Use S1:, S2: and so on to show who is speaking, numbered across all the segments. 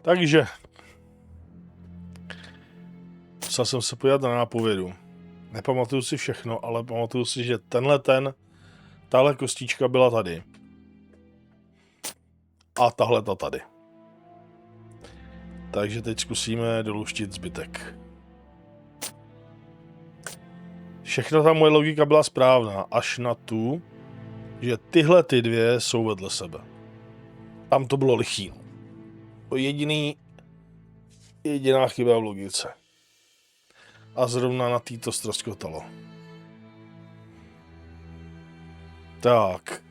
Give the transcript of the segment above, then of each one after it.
S1: Takže musel jsem se podívat na nápovědu. Nepamatuju si všechno, ale pamatuju si, že tahle kostička byla tady. A tahle tady. Takže teď zkusíme doluštit zbytek. Všechno ta moje logika byla správná, až na tu, že tyhle ty dvě jsou vedle sebe. Tam to bylo lichý. To jediná chyba v logice. A zrovna na tý to ztroskotalo. Tak.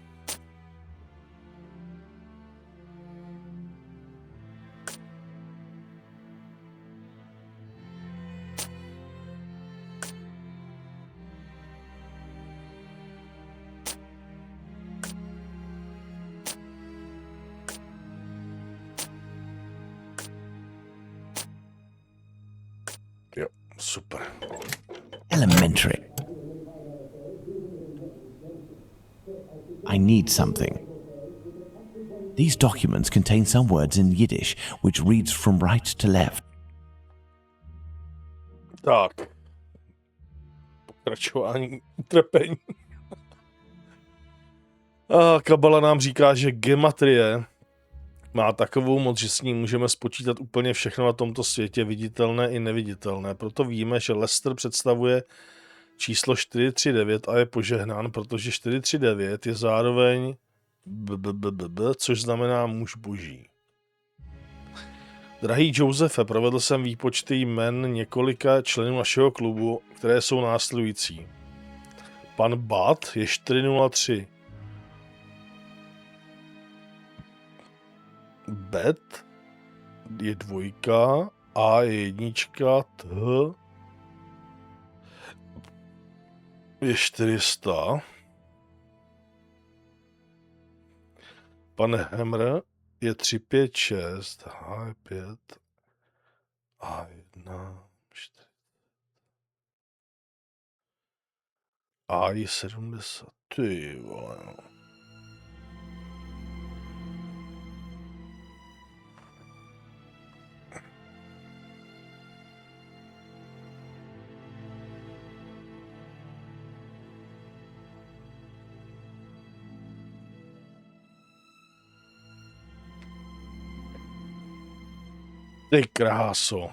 S1: Jo, super.
S2: Elementary. I need something. These documents contain some words in Yiddish, which reads from right to left.
S1: Tak. Pokračování utrpení. A kabala nám říká, že gematrie má takovou moc, že s ní můžeme spočítat úplně všechno na tomto světě, viditelné i neviditelné. Proto víme, že Lester představuje číslo 439 a je požehnán, protože 439 je zároveň což znamená muž boží. Drahý Josefe, provedl jsem výpočty jmen několika členů našeho klubu, které jsou následující. Pan Bat je 403. Bet je 2, A je 1, T je 400. Pan Hemr je 356, H je 5, A 1, 4, A je 70. Ty vole, no. Ty kráso.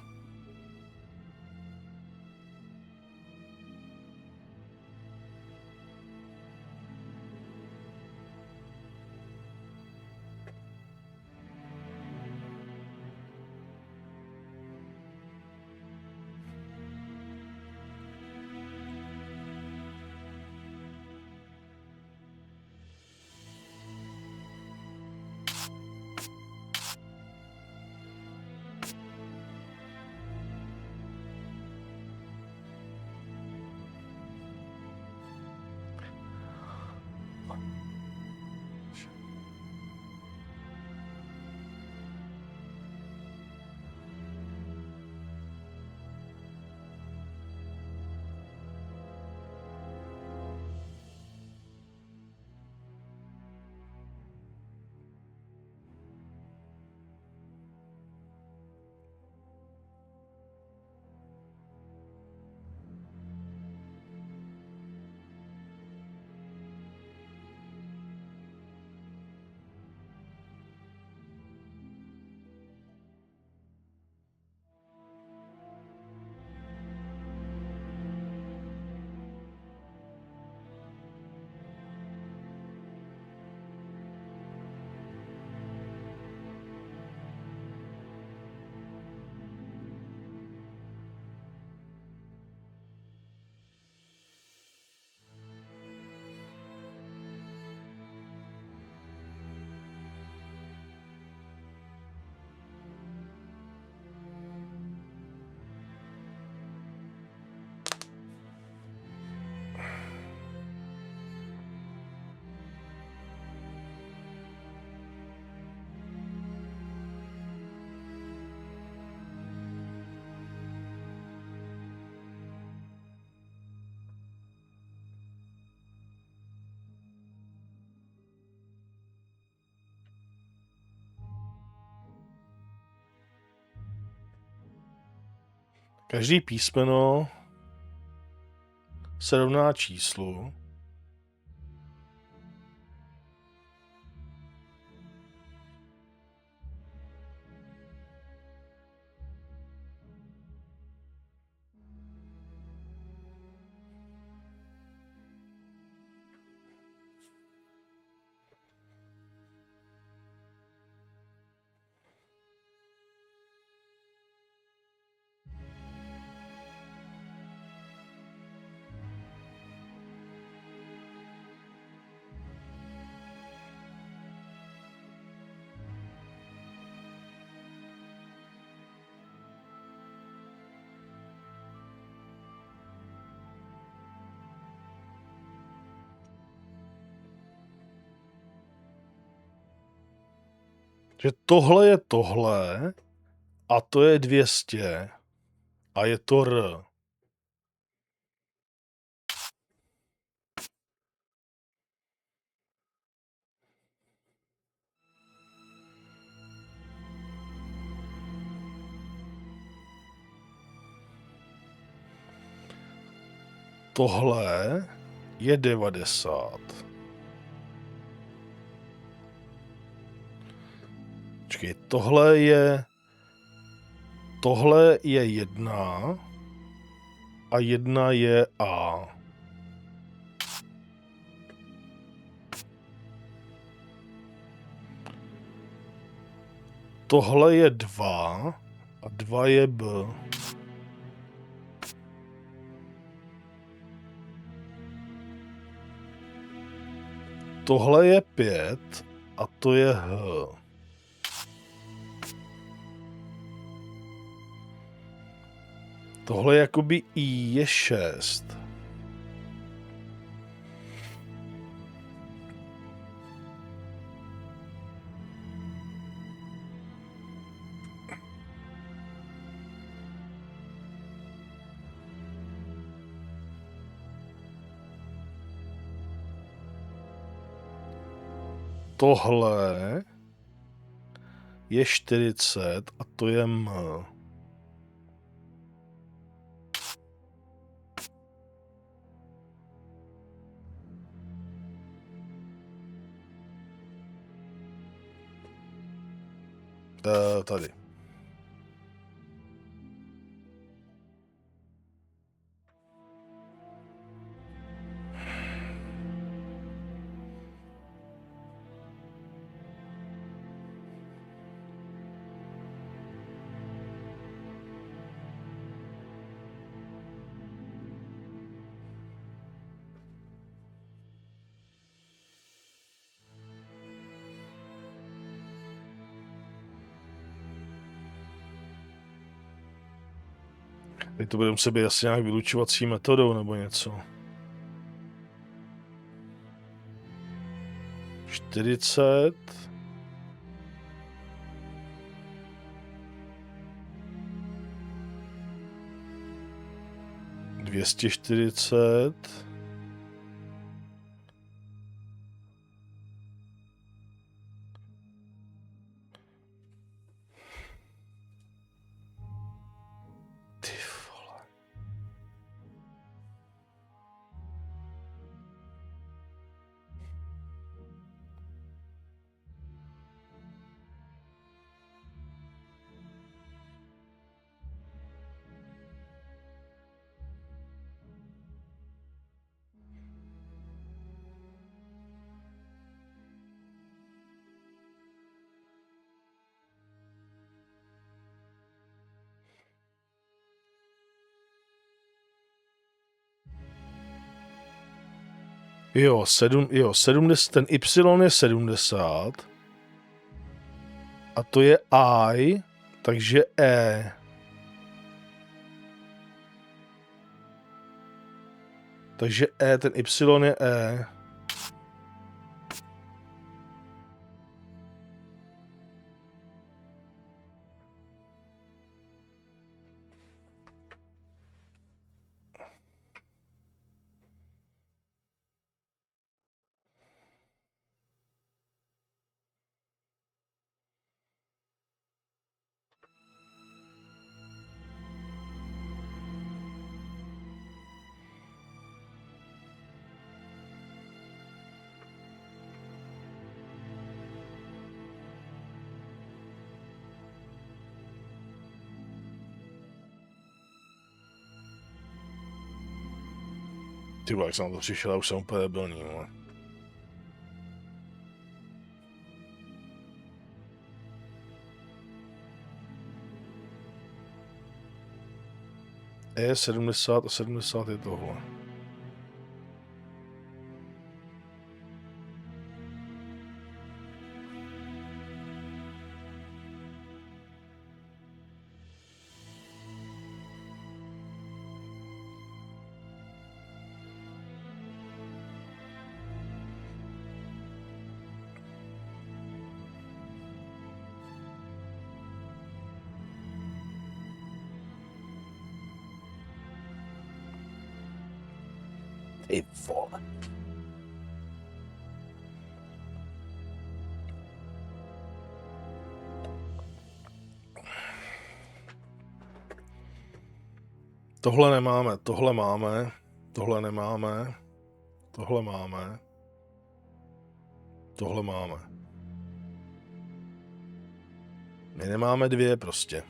S1: Každý písmeno se rovná číslu. Že tohle je tohle a to je 200 a je to R. Tohle je 90. Počkej, tohle je 1 a 1 je A. Tohle je 2 a 2 je B. Tohle je 5 a to je H. Tohle jakoby I je 6. Tohle je 40 a to je M. Tady. Teď to bude muset být asi nějak vylučovací metodou nebo něco. 40. Dvěstě 40. Ty vole. Jo, 70, ten Y je 70. A to je I, takže E. Takže E, ten Y je E. Ty vole, jak jsem na to přišel, já už jsem úplně debilní, vole. E70 a 70 je tohle. Ty vole. Tohle nemáme, tohle máme, tohle nemáme, tohle máme, tohle máme. My nemáme dvě prostě.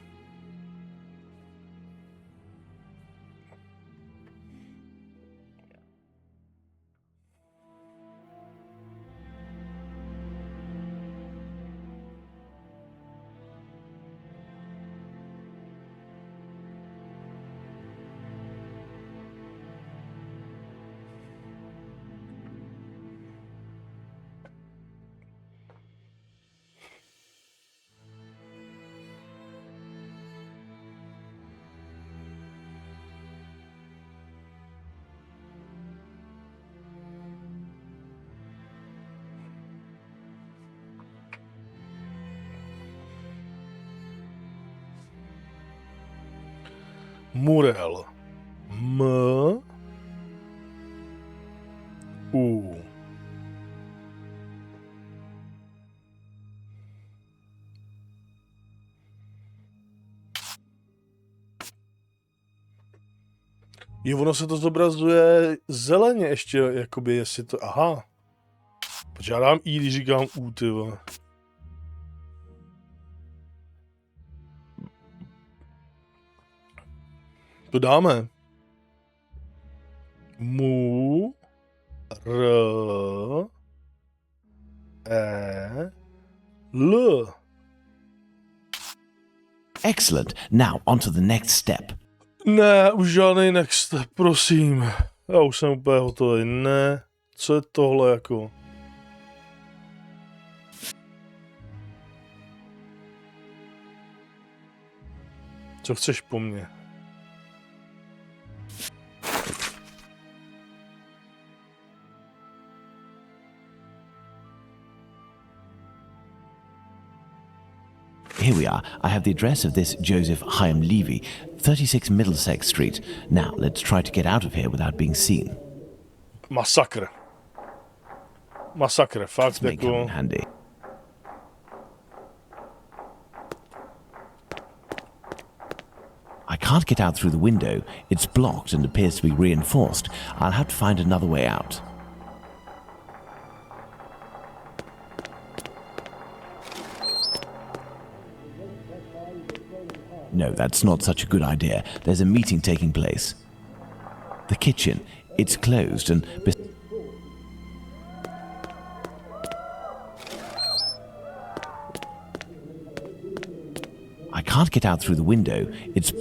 S1: Murel. M. U. Jo, ono se to zobrazuje zeleně ještě, jakoby, jestli to, aha. Protože já dám I, když říkám U, ty vole. To dáme. Mu, R, E, L.
S2: Excellent. Now, on to the next step.
S1: Ne, už žádnej next step, prosím. Já už jsem úplně hotový. Ne. Co je tohle jako? Co chceš po mně?
S2: Here we are. I have the address of this Joseph Chaim Levy, 36 Middlesex Street. Now, let's try to get out of here without being seen.
S1: Masakr. Masakr, fakt
S2: May come in
S1: jako...
S2: handy. I can't get out through the window. It's blocked and appears to be reinforced. I'll have to find another way out. No, that's not such a good idea. There's a meeting taking place. The kitchen. It's closed and... I can't get out through the window. It's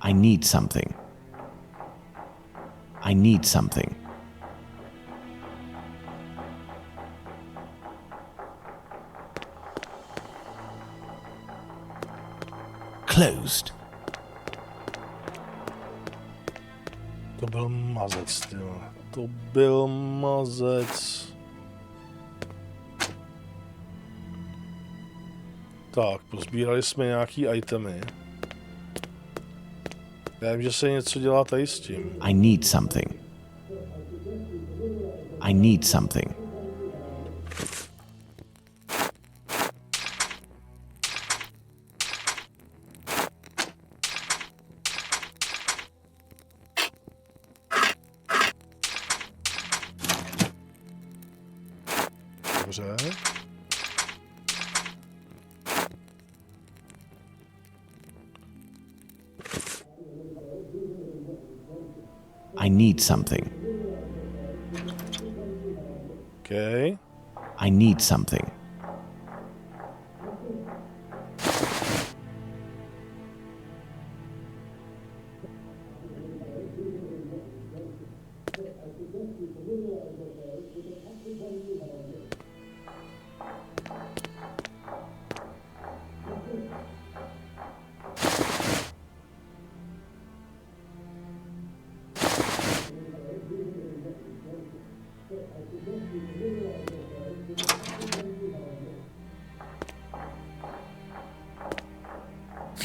S2: I need something. I need something. Closed.
S1: To byl mazec, ty vole. To byl mazec. Tak, pozbírali jsme nějaký itemy. Já vím, že se něco dělá tady s tím.
S2: I need something. I need something.
S1: Dobře.
S2: I need something.
S1: Okay.
S2: I need something.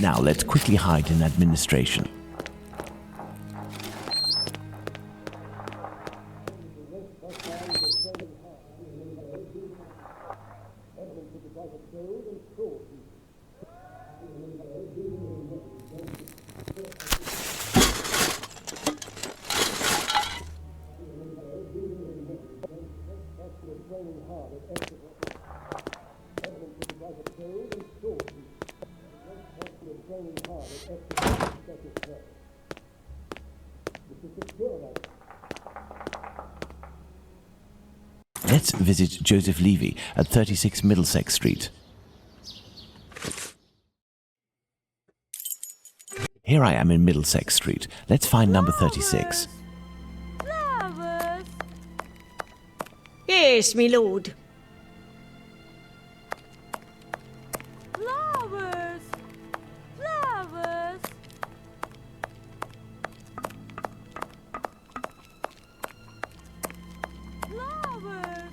S2: Now let's quickly hide in administration. Let's visit Joseph Levy at 36 Middlesex Street. Here I am in Middlesex Street. Let's find number 36.
S3: Flowers. Yes, me lord. Flowers. Flowers. Flowers. Flowers. Flowers.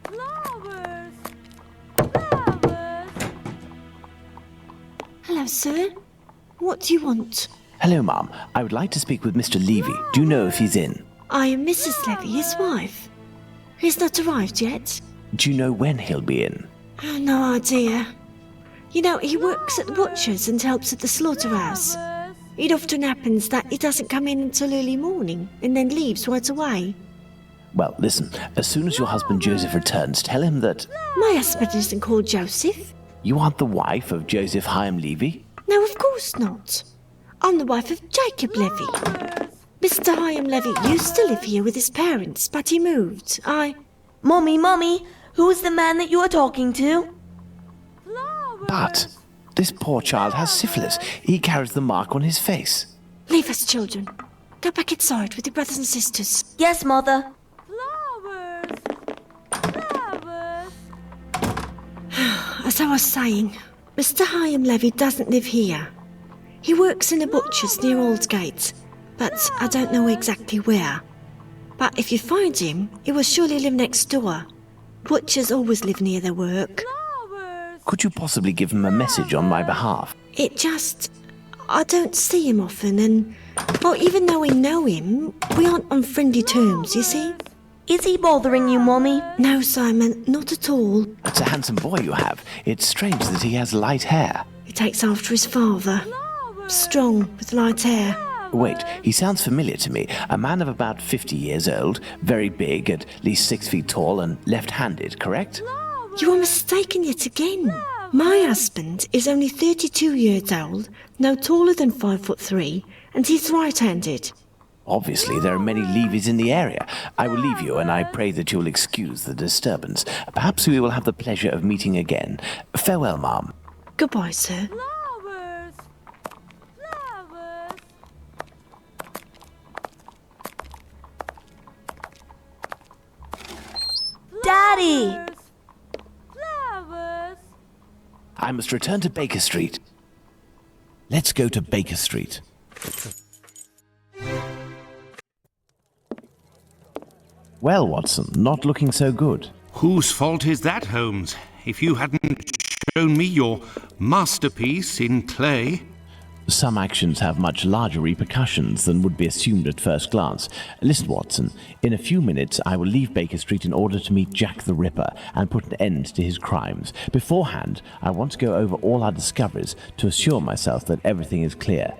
S3: Flowers.
S4: Hello, sir. What do you want?
S2: Hello, Ma'am. I would like to speak with Mr. Levy. Do you know if he's in?
S4: I am Mrs. Levy, his wife. He's not arrived yet.
S2: Do you know when he'll be in?
S4: Oh, no idea. You know, he works at the butcher's and helps at the slaughterhouse. It often happens that he doesn't come in until early morning and then leaves right away.
S2: Well, listen. As soon as your husband Joseph returns, tell him that
S4: My husband isn't called Joseph.
S2: you aren't the wife of Joseph Hyam Levy.
S4: No, of course not. I'm the wife of Jacob Levy. Mr. Hyam Levy used to live here with his parents, but he moved.
S5: Mommy, who's the man that you are talking to?
S2: But this poor child has syphilis. He carries the mark on his face.
S4: Leave us, children. Go back inside with your brothers and sisters.
S5: Yes, mother.
S3: Flowers. Flowers.
S4: As I was saying, Mr. Hyam Levy doesn't live here. He works in a butcher's near Aldgate, but I don't know exactly where. But if you find him, he will surely live next door. Butchers always live near their work.
S3: Flowers.
S2: Could you possibly give him a message on my behalf?
S4: I don't see him often, and, well, even though we know him, we aren't on friendly terms, you see?
S5: Is he bothering you, Mommy?
S4: No, Simon, not at all.
S2: It's a handsome boy you have. It's strange that he has light hair.
S4: He takes after his father. Strong, with light hair.
S2: Wait, he sounds familiar to me. A man of about 50 years old, very big, at least 6 feet tall, and left-handed, correct?
S4: You are mistaken yet again. My husband is only 32 years old, no taller than 5'3", and he's right-handed.
S2: Obviously, there are many Levies in the area. I will leave you, and I pray that you will excuse the disturbance. Perhaps we will have the pleasure of meeting again. Farewell, Ma'am.
S4: Goodbye, sir.
S3: Flowers. Flowers.
S5: Daddy!
S3: Flowers.
S2: I must return to Baker Street. Let's go to Baker Street. Well, Watson, not looking so good.
S6: Whose fault is that, Holmes? If you hadn't shown me your masterpiece in clay.
S2: Some actions have much larger repercussions than would be assumed at first glance. Listen, Watson, in a few minutes I will leave Baker Street in order to meet Jack the Ripper and put an end to his crimes. Beforehand, I want to go over all our discoveries to assure myself that everything is clear.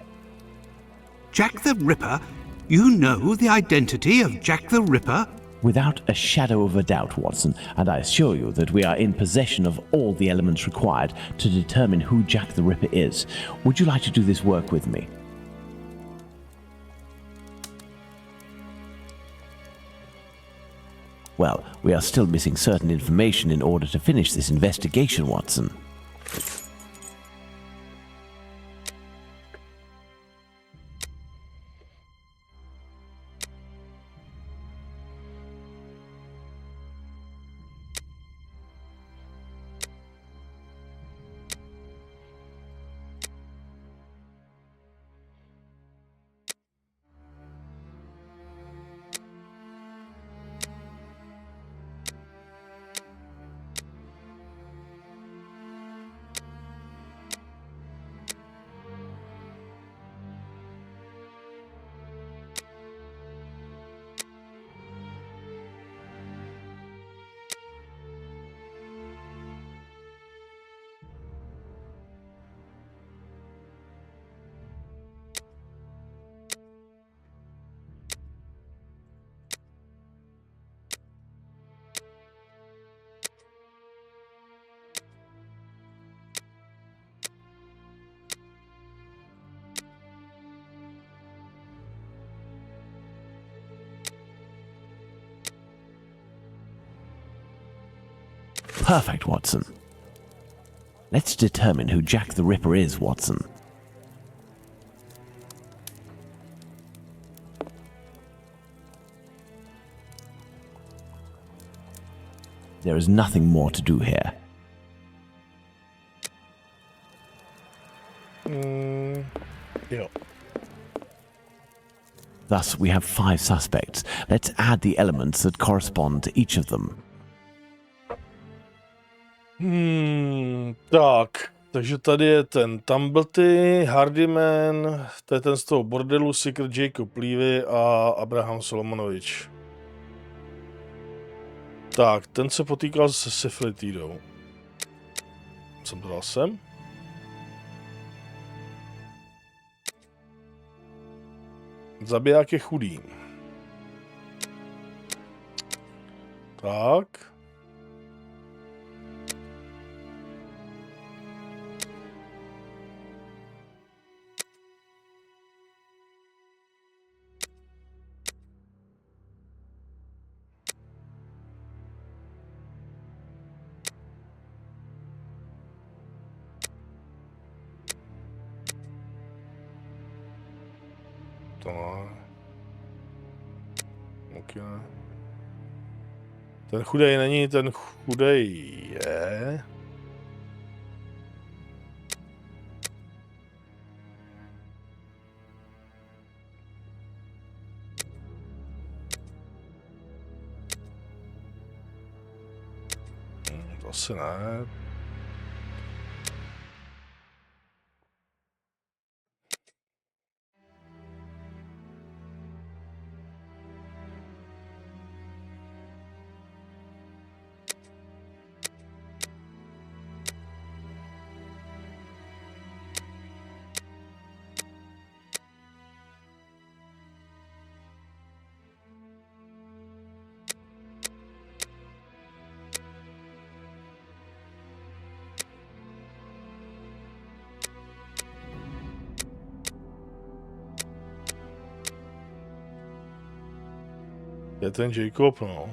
S6: Jack the Ripper? You know the identity of Jack the Ripper?
S2: Without a shadow of a doubt, Watson, and I assure you that we are in possession of all the elements required to determine who Jack the Ripper is. Would you like to do this work with me? Well, we are still missing certain information in order to finish this investigation, Watson. Perfect, Watson. Let's determine who Jack the Ripper is, Watson. There is nothing more to do here.
S1: Jo.
S2: Thus, we have 5 suspects. Let's add the elements that correspond to each of them.
S1: Tak, takže tady je ten Tumblety, Hardyman, to je ten z toho bordelu, Secret Jacob Levy a Abraham Solomonovič. Tak, ten se potýkal se syfilitidou. Jsem to dal sem? Zabiják je chudý. Tak. Okay. Ten chudej není, ten chudej je. To asi ne. Je ten Jacob, no.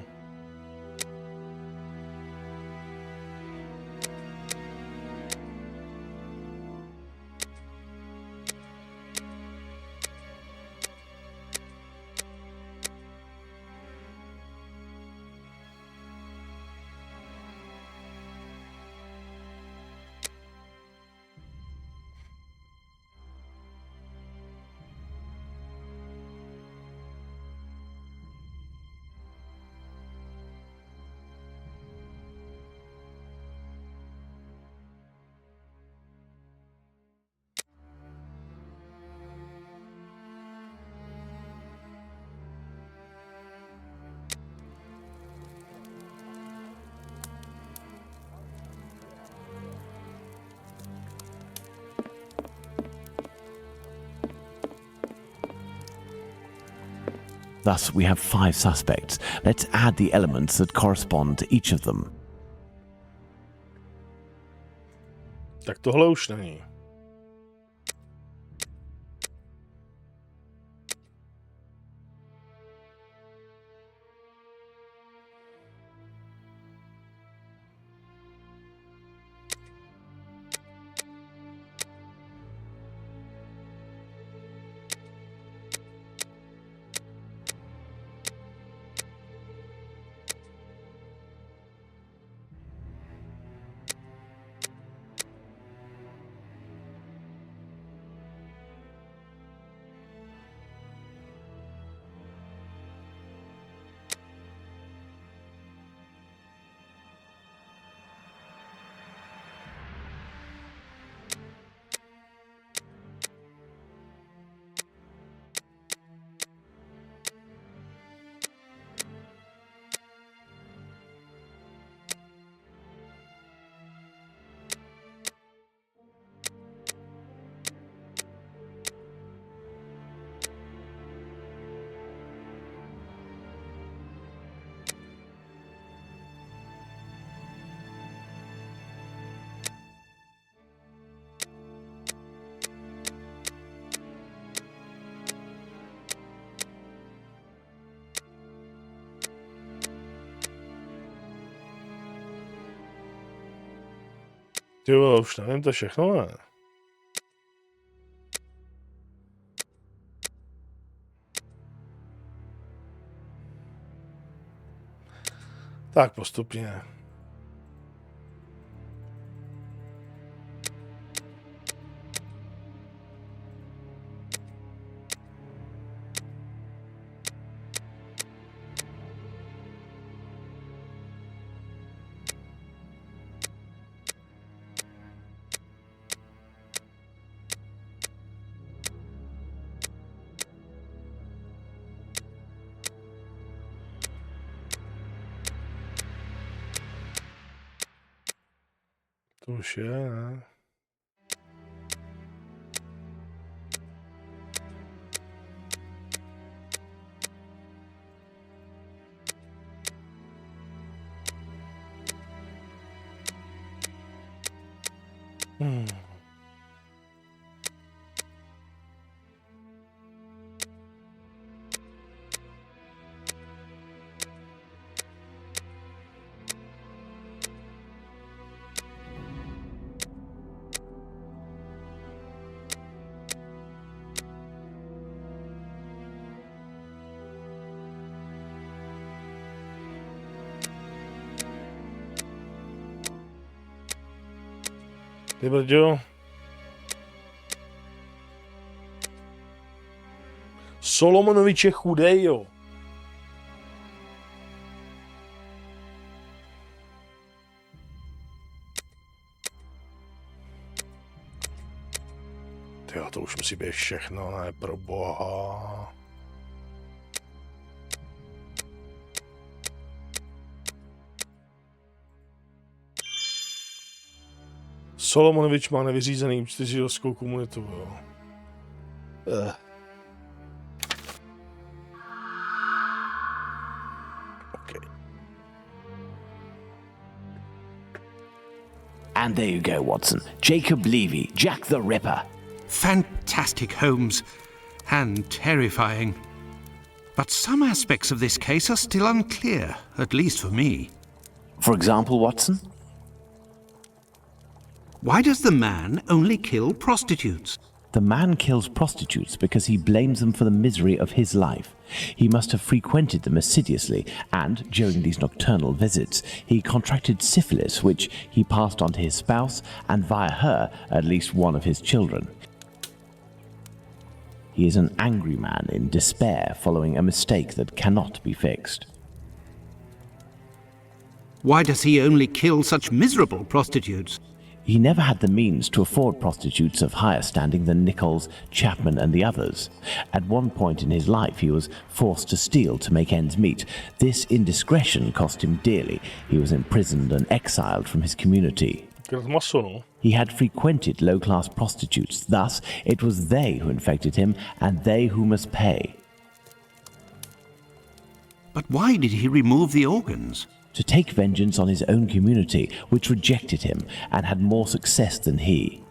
S2: Thus, we have 5 suspects. Let's add the elements that correspond to each of them.
S1: Tak tohle už není. Jo, už nevím, to všechno ne. Tak postupně. To už je, ne? Ty brďo. Solomonovič je chudej, jo. Tyjo, to už musí být všechno, ne, pro boha. Solomonovič má nevyřízený čtyřižidovskou komunitu, jo. Okay.
S2: And there you go, Watson. Jacob Levy, Jack the Ripper.
S6: Fantastic, Holmes. And terrifying. But some aspects of this case are still unclear, at least for me.
S2: For example, Watson?
S6: Why does the man only kill prostitutes?
S2: The man kills prostitutes because he blames them for the misery of his life. He must have frequented them assiduously, and during these nocturnal visits, he contracted syphilis, which he passed on to his spouse, and via her, at least one of his children. He is an angry man in despair following a mistake that cannot be fixed.
S6: Why does he only kill such miserable prostitutes?
S2: He never had the means to afford prostitutes of higher standing than Nichols, Chapman, and the others. At one point in his life, he was forced to steal to make ends meet. This indiscretion cost him dearly. He was imprisoned and exiled from his community. He had frequented low-class prostitutes. Thus, it was they who infected him, and they who must pay.
S6: But why did he remove the organs?
S2: To take vengeance on his own community, which rejected him and had more success than he.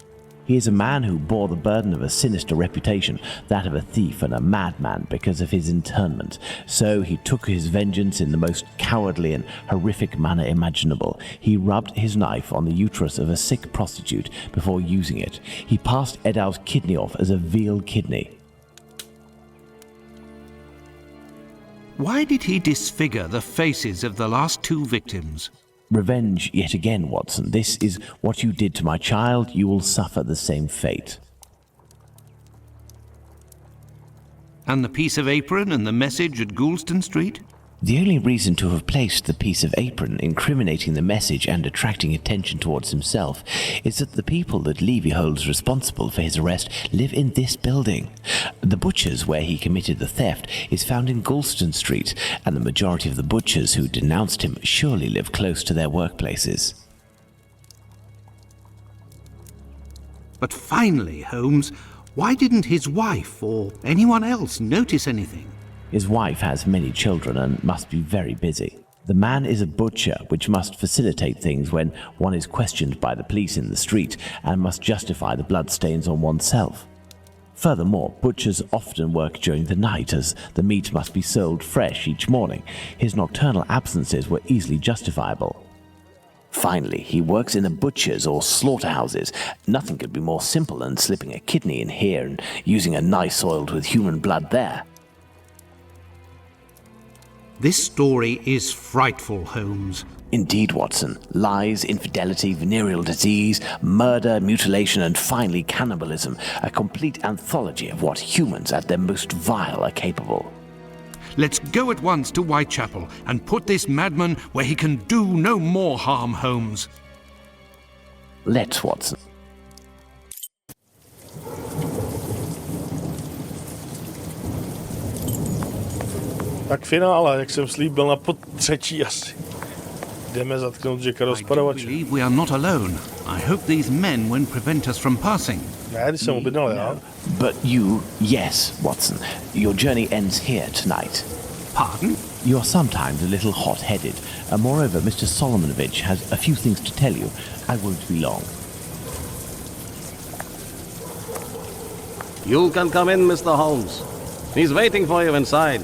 S2: He is a man who bore the burden of a sinister reputation, that of a thief and a madman, because of his internment. So he took his vengeance in the most cowardly and horrific manner imaginable. He rubbed his knife on the uterus of a sick prostitute before using it. He passed Edow's kidney off as a veal kidney.
S6: Why did he disfigure the faces of the last two victims?
S2: Revenge yet again, Watson. This is what you did to my child. You will suffer the same fate.
S6: And the piece of apron and the message at Goulston Street?
S2: The only reason to have placed the piece of apron incriminating the message and attracting attention towards himself is that the people that Levy holds responsible for his arrest live in this building. The butcher's where he committed the theft is found in Goulston Street, and the majority of the butchers who denounced him surely live close to their workplaces.
S6: But finally, Holmes, why didn't his wife or anyone else notice anything?
S2: His wife has many children and must be very busy. The man is a butcher, which must facilitate things when one is questioned by the police in the street and must justify the bloodstains on oneself. Furthermore, butchers often work during the night as the meat must be sold fresh each morning. His nocturnal absences were easily justifiable. Finally, he works in the butchers or slaughterhouses. Nothing could be more simple than slipping a kidney in here and using a knife soiled with human blood there.
S6: This story is frightful, Holmes.
S2: Indeed, Watson. Lies, infidelity, venereal disease, murder, mutilation, and finally cannibalism. A complete anthology of what humans at their most vile are capable.
S6: Let's go at once to Whitechapel and put this madman where he can do no more harm, Holmes.
S2: Let's, Watson.
S1: Tak finále, jak jsem slíbil, na potřetí asi. Jdeme zatknout Jacka
S6: I do
S1: rozpadovače.
S6: believe we are not alone. I hope these men won't prevent us from passing.
S1: Ne, když jsem objednal já.
S2: But you, yes, Watson. Your journey ends here tonight.
S6: Pardon?
S2: You're sometimes a little hot-headed. Moreover, Mr. Solomonovich has a few things to tell you. I won't be long.
S7: You can come in, Mr. Holmes. He's waiting for you inside.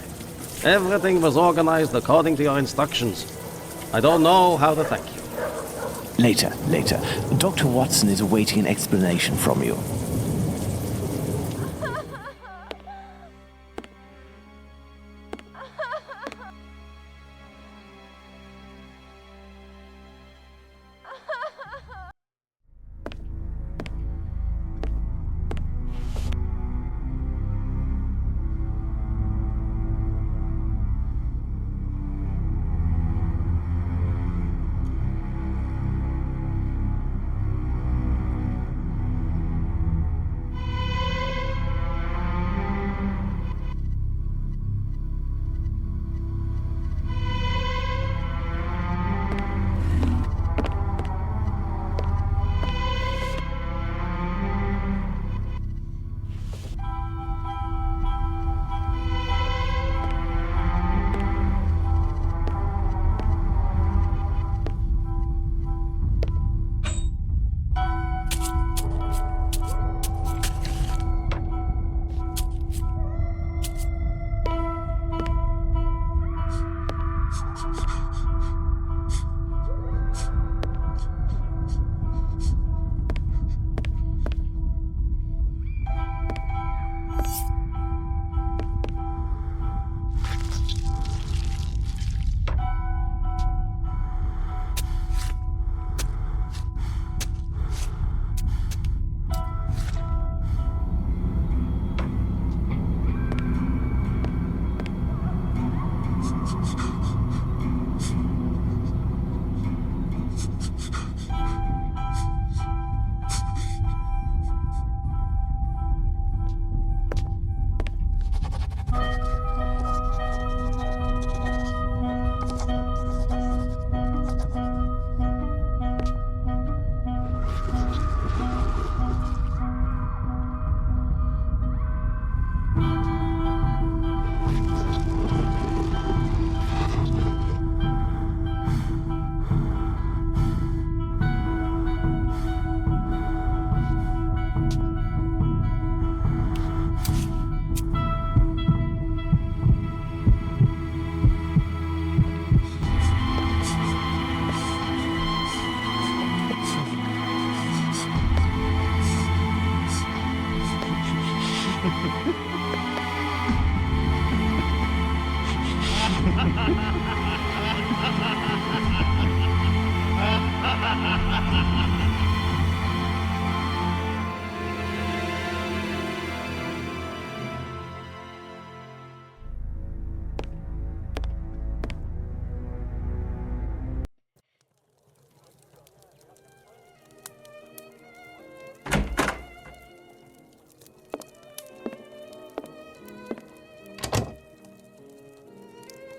S7: Everything was organized according to your instructions. I don't know how to thank you.
S2: Later. Dr. Watson is awaiting an explanation from you.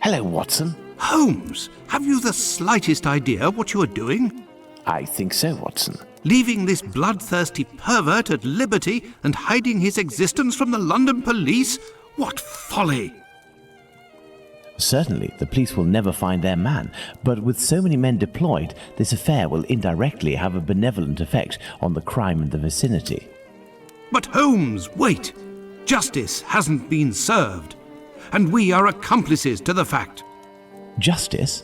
S2: Hello, Watson.
S6: Holmes, have you the slightest idea what you are doing?
S2: I think so, Watson.
S6: Leaving this bloodthirsty pervert at liberty and hiding his existence from the London police? What folly!
S2: Certainly, the police will never find their man, but with so many men deployed, this affair will indirectly have a benevolent effect on the crime in the vicinity.
S6: But Holmes, wait! Justice hasn't been served, and we are accomplices to the fact.
S2: Justice?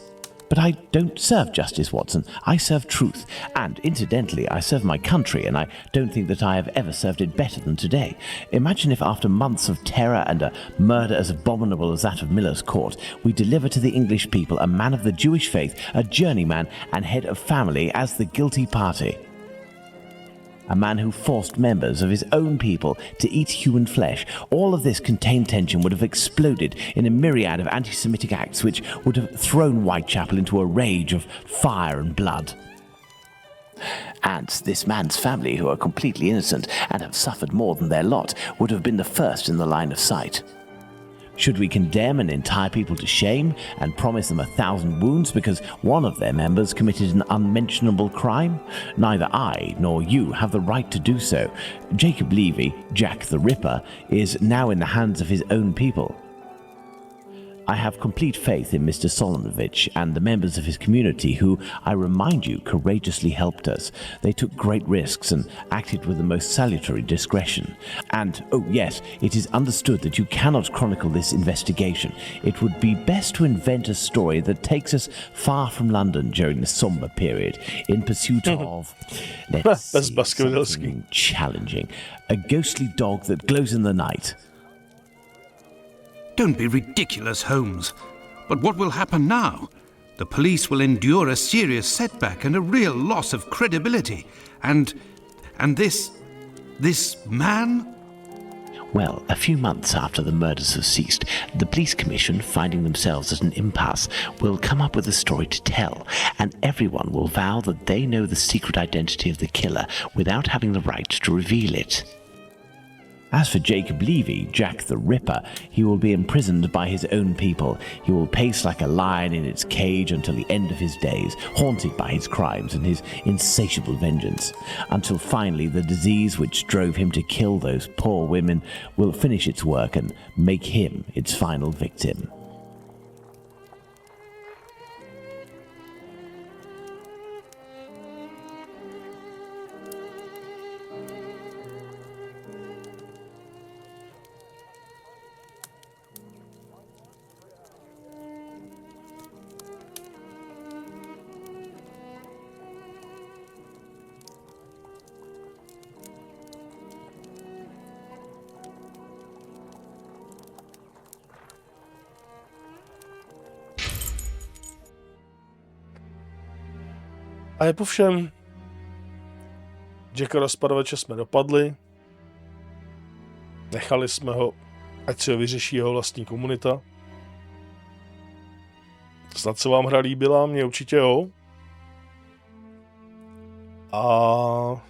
S2: But I don't serve justice, Watson. I serve truth. And incidentally, I serve my country, and I don't think that I have ever served it better than today. Imagine if after months of terror and a murder as abominable as that of Miller's Court, we deliver to the English people a man of the Jewish faith, a journeyman and head of family as the guilty party. A man who forced members of his own people to eat human flesh. All of this contained tension would have exploded in a myriad of anti-Semitic acts which would have thrown Whitechapel into a rage of fire and blood. And this man's family, who are completely innocent and have suffered more than their lot, would have been the first in the line of sight. Should we condemn an entire people to shame and promise them 1,000 wounds because one of their members committed an unmentionable crime? Neither I nor you have the right to do so. Jacob Levy, Jack the Ripper, is now in the hands of his own people. I have complete faith in Mr. Solomovich and the members of his community who, I remind you, courageously helped us. They took great risks and acted with the most salutary discretion. And, oh yes, it is understood that you cannot chronicle this investigation. It would be best to invent a story that takes us far from London during the somber period, in pursuit of, let's see, something challenging. A ghostly dog that glows in the night.
S6: Don't be ridiculous, Holmes. But what will happen now? The police will endure a serious setback and a real loss of credibility. And this man?
S2: Well, a few months after the murders have ceased, the police commission, finding themselves at an impasse, will come up with a story to tell, and everyone will vow that they know the secret identity of the killer without having the right to reveal it. As for Jacob Levy, Jack the Ripper, he will be imprisoned by his own people. He will pace like a lion in its cage until the end of his days, haunted by his crimes and his insatiable vengeance, until finally the disease which drove him to kill those poor women will finish its work and make him its final victim.
S1: A je po všem. Jacka rozpadovače jsme dopadli. Nechali jsme ho, ať si ho vyřeší jeho vlastní komunita. Snad se vám hra líbila, mně určitě jo. A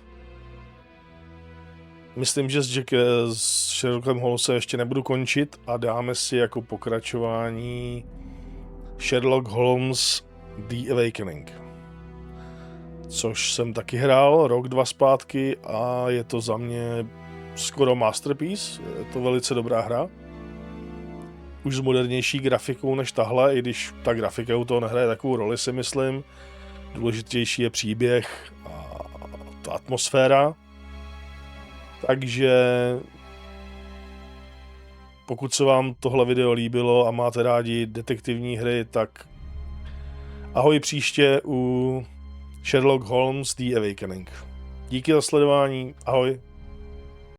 S1: myslím, že s Sherlockem Holmesem ještě nebudu končit a dáme si jako pokračování Sherlock Holmes The Awakening. Což jsem taky hrál rok, 2 zpátky a je to za mě skoro masterpiece. Je to velice dobrá hra. Už s modernější grafikou než tahle, i když ta grafika u toho nehraje takovou roli, si myslím. Důležitější je příběh a ta atmosféra. Takže pokud se vám tohle video líbilo a máte rádi detektivní hry, tak ahoj příště u Sherlock Holmes The Awakening. Díky za sledování, ahoj.